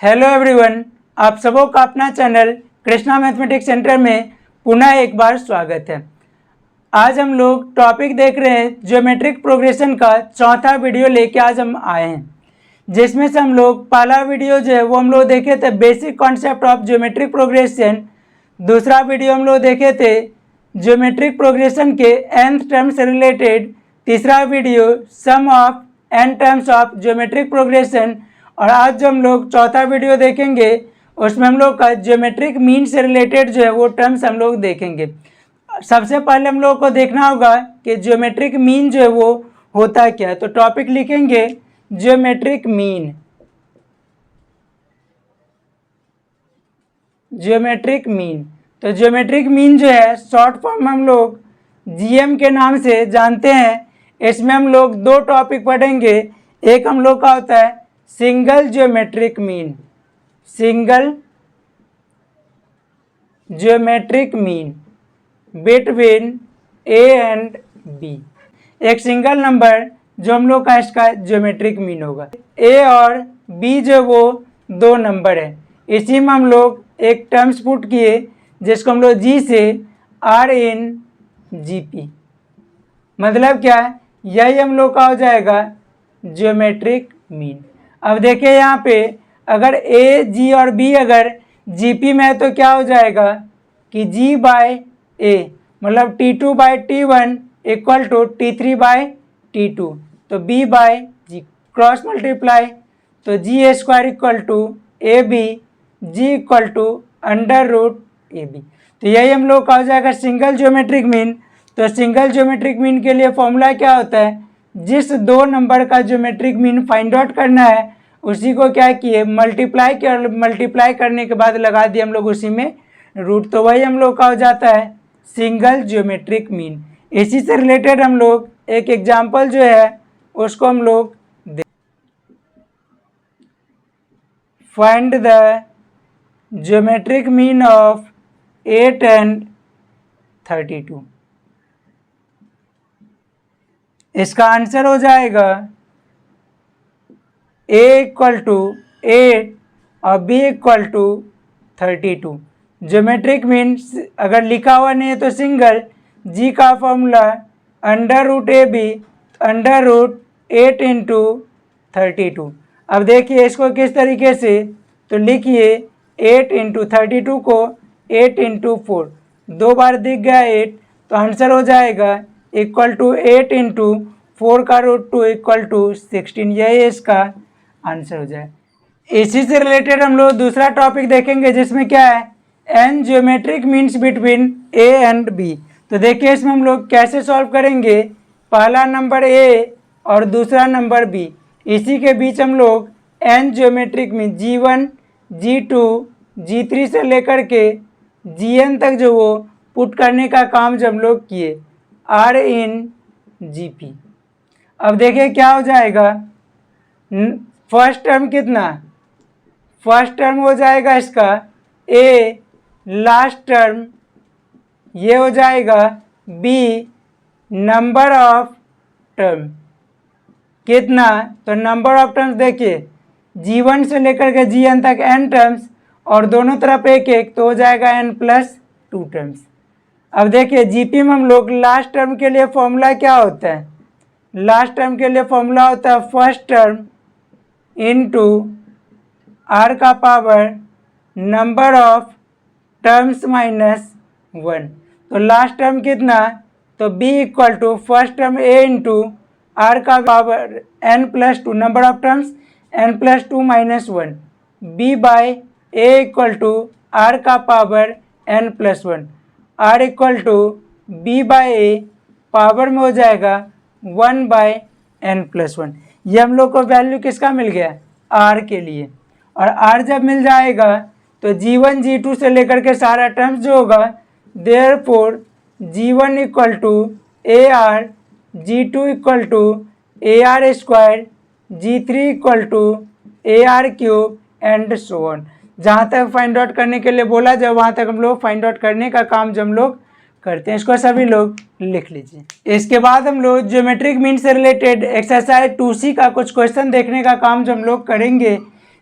Hello everyone, आप सबों का अपना चैनल कृष्णा मैथमेटिक्स सेंटर में पुनः एक बार स्वागत है। आज हम लोग टॉपिक देख रहे हैं ज्योमेट्रिक प्रोग्रेशन का चौथा वीडियो लेके आज हम आए हैं, जिसमें से हम लोग पहला वीडियो जो है वो हम लोग देखे थे basic concept of geometric progression. दूसरा वीडियो हम लोग देखे थे ज्योमेट्रिक प्रोग्रेशन के nth टर्म से रिलेटेड। तीसरा video sum of n terms of geometric progression. और आज जो हम लोग चौथा वीडियो देखेंगे उसमें हम लोग का ज्योमेट्रिक मीन से रिलेटेड जो है वो टर्म्स हम लोग देखेंगे। सबसे पहले हम लोग को देखना होगा कि ज्योमेट्रिक मीन जो है वो होता क्या है। तो टॉपिक लिखेंगे ज्योमेट्रिक मीन। ज्योमेट्रिक मीन, तो ज्योमेट्रिक मीन जो है शॉर्ट फॉर्म हम लोग जीएम के नाम से जानते हैं। इसमें हम लोग दो टॉपिक पढ़ेंगे। एक हम लोग का होता है single geometric mean, single geometric mean between A and B. एक सिंगल नंबर जो हम लोग का इसका ज्योमेट्रिक मीन होगा। ए और बी जो वो दो नंबर है। इसी में हम लोग एक टर्म्स पुट किए जिसको हम लोग जी से आर इन जी पी, मतलब क्या है, यही हम लोग का हो जाएगा ज्योमेट्रिक मीन। अब देखिए यहाँ पे अगर ए जी और बी अगर जीपी में है तो क्या हो जाएगा कि जी बाय ए मतलब T2 by T1 equal to T3 by T2। तो B by G cross multiply, तो G square equal to A B G equal to under root A B. तो यही हम लोग का हो जाएगा सिंगल ज्योमेट्रिक मीन। तो सिंगल ज्योमेट्रिक मीन के लिए फॉर्मूला क्या होता है, जिस दो नंबर का ज्योमेट्रिक मीन फाइंड आउट करना है उसी को क्या किए मल्टीप्लाई किया, और मल्टीप्लाई करने के बाद लगा दिए हम लोग उसी में रूट। तो वही हम लोग का हो जाता है सिंगल ज्योमेट्रिक मीन। इसी से रिलेटेड हम लोग एक एग्जांपल जो है उसको हम लोग find the geometric mean of 8 and 32। इसका आंसर हो जाएगा a इक्वल टू 8 और b equal to 32। Geometric mean अगर लिखा हुआ नहीं है तो सिंगल, g का formula under root A B under root 8 into 32। अब देखिए इसको किस तरीके से, तो लिखिए 8 इंटू 32 को 8 इंटू 4, दो बार दिख गया 8, तो आंसर हो जाएगा इक्वल टू 8 इंटू 4 का रूट 2 इक्वल टू 16। यही इसका आंसर हो जाए। इसी से रिलेटेड हम लोग दूसरा टॉपिक देखेंगे जिसमें क्या है n geometric means between A and B. तो देखिए इसमें हम लोग कैसे सॉल्व करेंगे। पहला नंबर ए और दूसरा नंबर बी, इसी के बीच हम लोग N geometric mean G1 G2 G3 से लेकर के Gn तक जो वो पुट करने का काम जब हम लोग किए आर इन GP। अब देखिए क्या हो जाएगा, फर्स्ट टर्म कितना, फर्स्ट टर्म हो जाएगा इसका ए, लास्ट टर्म ये हो जाएगा बी, नंबर ऑफ टर्म कितना, तो नंबर ऑफ टर्म्स देखिए G1 से लेकर के Gn तक n टर्म्स और दोनों तरफ एक एक, तो हो जाएगा n+2 टर्म्स। अब देखिए जीपी में हम लोग लास्ट टर्म के लिए फॉर्मूला क्या होता है, लास्ट टर्म के लिए फॉर्मूला होता है फर्स्ट टर्म इनटू आर का power number of terms minus 1। तो लास्ट टर्म कितना, तो b equal to first term a into R का power n+2 number of terms n+2 minus 1, b by a equal to R का power n+1, R equal to b by a power में हो जाएगा 1 bye n+1। ये हम लोग को value किसका मिल गया, r के लिए। और r जब मिल जाएगा तो G1 G2 से लेकर के सारा टर्म्स जो होगा therefore G1 equal to AR, G2 equal to AR square, G3 equal to AR cube and so on. जहाँ तक फाइंड आउट करने के लिए बोला जाए वहाँ तक हम लोग फाइंड आउट करने का काम जब हम लोग करते हैं। इसको सभी लोग लिख लीजिए। इसके बाद हम लोग ज्योमेट्रिक मीन से रिलेटेड एक्सरसाइज 2C का कुछ क्वेश्चन देखने का काम जो हम लोग करेंगे,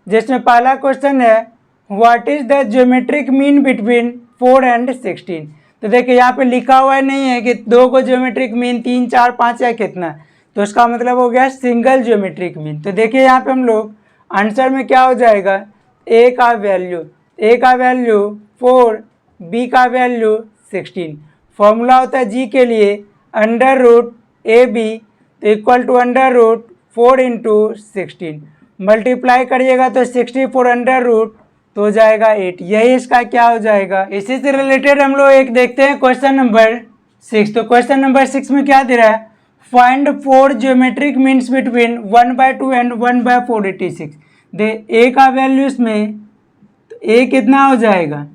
जिसमें पहला क्वेश्चन है what is the geometric mean between 4 and 16। तो देखिए यहाँ पे लिखा हुआ नहीं है कि दो को ज्योमेट्रिक मीन 3, 4, 5 या कितना, तो उसका मतलब हो गया सिंगल ज्योमेट्रिक मीन। तो देखिए यहाँ पे हम लोग आंसर में क्या हो जाएगा, ए का वैल्यू 4, बी का वैल्यू 16। फॉर्मूला होता है जी के लिए अंडर रूट ए बी तो equal to under root 4 into 16, multiply करिएगा तो 64 अंडर रूट तो हो जाएगा 8। यही इसका क्या हो जाएगा। इसी से रिलेटेड हम लोग एक देखते हैं क्वेश्चन नंबर 6। तो क्वेश्चन नंबर 6 में क्या दे रहा है, find 4 geometric means between 1/2 and 1/486। दे ए का वैल्यू इसमें तो ए कितना हो जाएगा,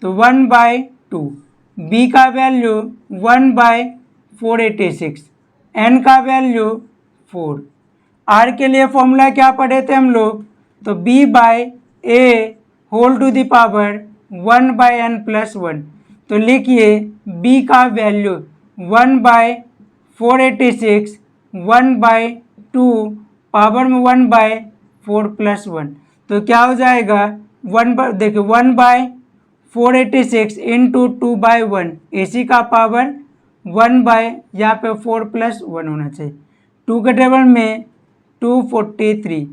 तो 1/2, बी का वैल्यू 1/486, एन का वैल्यू 4। आर के लिए फॉर्मूला क्या पढ़े थे हम लोग, तो B by A whole to the power 1/n+1। तो लिखिए b का वैल्यू 1/486 1/2 पावर में 1/4+1, तो क्या हो जाएगा देखिए 1/486 इंटू 2/1, इसी का पावर 1/ यहाँ पे 4+1 होना चाहिए, 2 के टेबल में 243,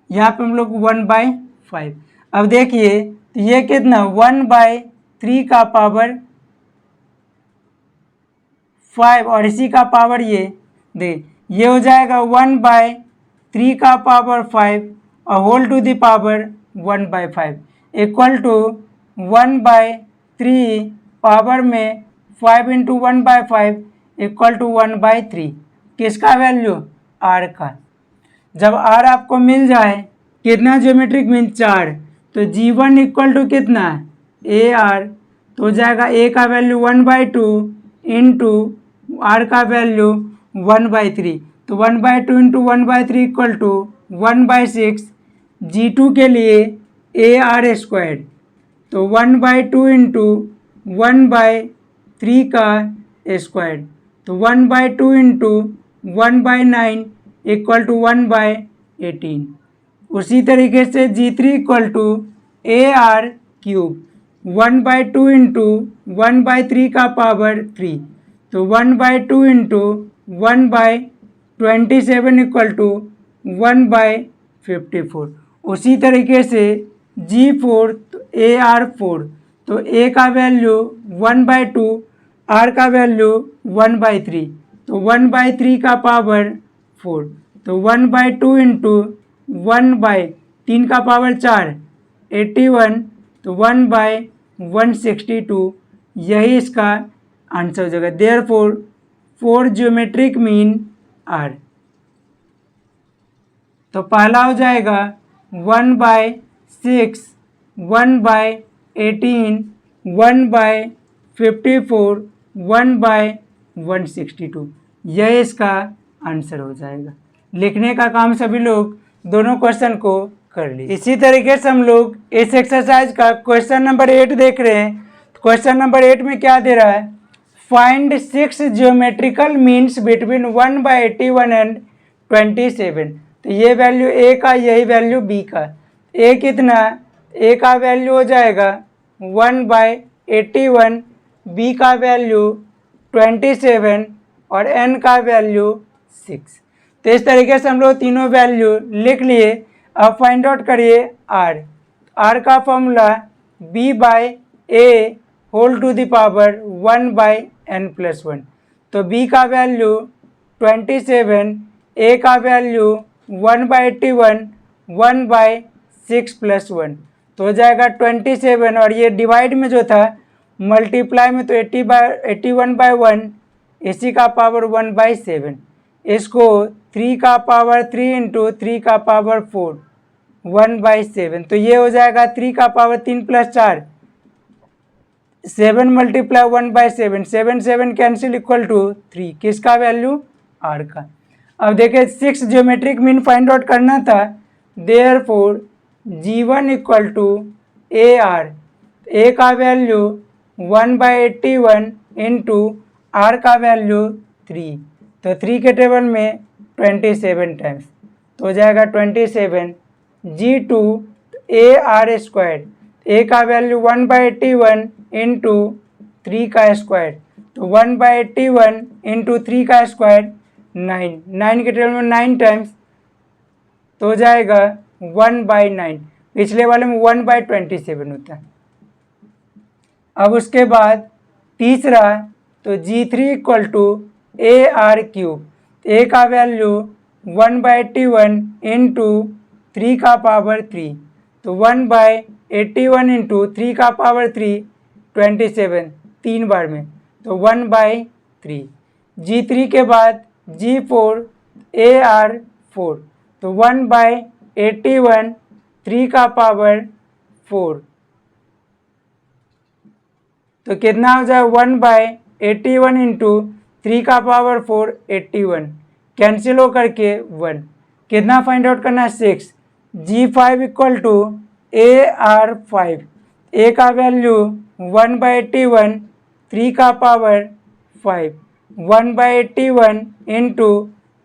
यहाँ पे हम लोग 1/5। अब देखिए तो ये कितना 1/3 का पावर 5 और इसी का पावर ये हो जाएगा 1/3 का पावर 5 और whole to the power 1/5 equal to 1/3 power में 5 इंटू 1/5 इक्वल टू 1/3। किसका वैल्यू, आर का। जब आर आपको मिल जाए कितना ज्योमेट्रिक मीन 4, तो G1 इक्वल टू कितना ए आर, तो हो जाएगा ए का वैल्यू 1/2 इंटू आर का वैल्यू 1/3, तो 1/2 इंटू 1/3 इक्वल टू 1/6। G2 के लिए ए आर स्क्वायर, तो 1/2 इंटू 1/3 का स्क्वायर, तो 1/2 इंटू 1/9 इक्वल टू 1/18। उसी तरीके से G3 equal to A R cube, 1/2 into 1/3 का पावर 3, तो 1/2 इंटू 1/27 इक्वल टू 1/54। उसी तरीके से G4 तो ए आर 4, तो ए का वैल्यू 1/2, आर का वैल्यू 1/3, तो 1/3 का पावर 4, तो 1/2 इंटू 1/3 का पावर 4 81, तो 1/162। यही इसका आंसर हो जाएगा। Therefore 4 geometric mean are. तो पहला हो जाएगा 1/6, 1/18, 1/54, 1/162। यह इसका आंसर हो जाएगा। लिखने का काम सभी लोग दोनों क्वेश्चन को कर ली। इसी तरीके से हम लोग इस एक्सरसाइज का क्वेश्चन नंबर 8 देख रहे हैं। क्वेश्चन नंबर 8 में क्या दे रहा है, find 6 geometrical means between 1/81 and 27। तो ये वैल्यू ए का, यही वैल्यू बी का। ए कितना, ए का वैल्यू हो जाएगा 1/81, बी का वैल्यू 27 और एन का वैल्यू 6। तो इस तरीके से हम लोग तीनों वैल्यू लिख लिए। अब फाइंड आउट करिए आर। आर का formula B by A whole to the power 1/n+1। तो बी का वैल्यू 27, ए का वैल्यू 1/81, 1/6+1, तो हो जाएगा 27 और ये डिवाइड में जो था मल्टीप्लाई में तो 81/1, इसी का पावर 1/7। इसको 3 का पावर 3 इंटू 3 का पावर 4, 1/7। तो ये हो जाएगा 3 का पावर 3 + 4, 7 × 1/7, 7 7 कैंसिल इक्वल टू 3। किसका वैल्यू, आर का। अब देखिए 6 ज्योमेट्रिक मीन फाइंड आउट करना था। Therefore G1 equal to A R, A का वैल्यू 1/81 इंटू आर का वैल्यू 3, तो 3 के टेबल में 27 टाइम्स, तो हो जाएगा 27 G2 ए आर स्क्वायर, ए का वैल्यू 1/81 इंटू 3 का स्क्वायर, तो 1/81 इंटू 3 का स्क्वायर 9, 9 के टेबल में 9 टाइम्स तो हो जाएगा 1/9। पिछले वाले में 1/27 होता है। अब उसके बाद तीसरा, तो G3 equal to A R cube, A का वैल्यू 1/81 इंटू 3 का पावर 3, तो 1/81 इंटू 3 का पावर 3 27, 3 बार में, तो 1/3। G3 के बाद G4 ए आर 4, तो 1/81 3 का पावर 4, तो कितना हो जाए 1/81 इंटू 3 का पावर 4 81, कैंसिल हो करके 1, कितना फाइंड आउट करना है 6। G5 equal to A R 5, A का वैल्यू 1/81 3 का पावर 5, 1/81 इंटू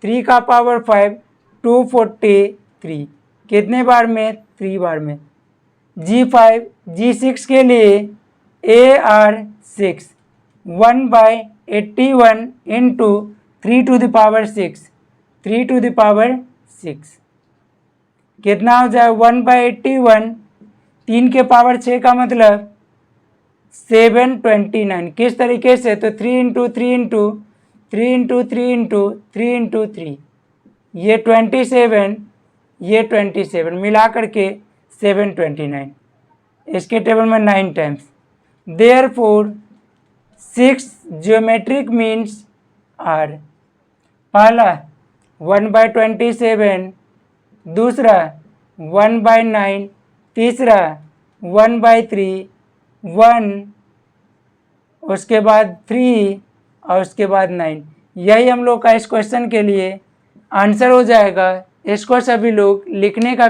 3 का पावर 5 243, कितने बार में 3 बार में। G5 G6 के लिए A R 6, 1/81 into 3 to the power 6, 3 to the power 6, कितना हो जाए 1/81, 3 के पावर 6 का मतलब 729। किस तरीके से, तो 3 into 3 into 3 into 3 into 3 into 3, ये 27, ये 27 मिला करके 729, इसके टेबल में 9 times. Therefore 6 geometric means are, पहला 1/27, दूसरा 1/9, तीसरा 1/3, 1, उसके बाद 3 और उसके बाद 9। यही हम लोग का इस क्वेश्चन के लिए आंसर हो जाएगा। इसको सभी लोग लिखने का